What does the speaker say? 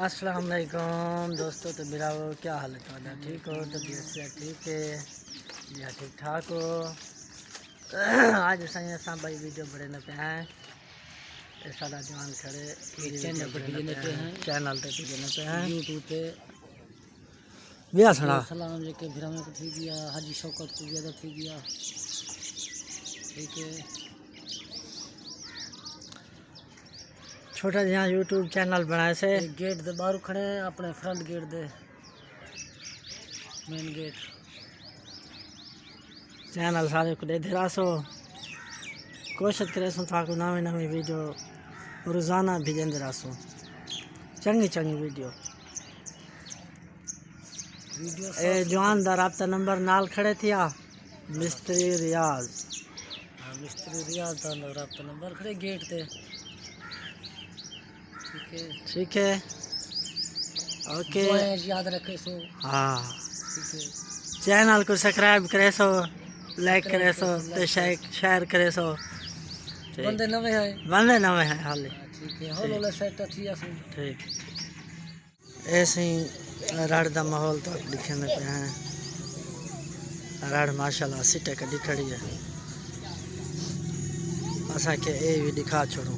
अस्सलाम वालेकुम दोस्तों। तो मेरा वो क्या हाल है तुम्हारा? ठीक हो? तबीयत से ठीक है या ठीक ठाक हो? आज असां भाई वीडियो बड़े न पे हैं सारा जवान खड़े चैनल पे हैं यूट्यूब पे बिया सुना सलाम लेके भिरामे को थी गया हाजी शौकत को ज़्यादा थी गया। ठीक है, छोटा जहाँ यूट्यूब चैनल बनाए से गेट दे बाहर खड़े हैं, अपने फ्रंट गेट दे मेन गेट चैनल सारे को दे सो कोशिश करे सो ताकि नवी नवी वीडियो रोज़ाना भेजते रहो, चंगी चंगी वीडियो। ए जवान दा राब्ता नंबर नाल खड़े थिया मिस्त्री रियाज, मिस्त्री रियाज दा राब्ता नंबर खड़े गेट ते। ठीक है, ओके, याद रखे सो। हाँ, चैनल को सब्सक्राइब करे सो, लाइक करे सो, तो शेयर करे सो। बंदे नवे हैं हाले। ठीक है, होले सेट थी असो। ठीक, ऐसे ही रड़ दा माहौल तो दिखे पे हैं। रड़ माशाल्लाह सिटे कड़ी खड़ी है, असा के ए भी दिखा छोड़ो।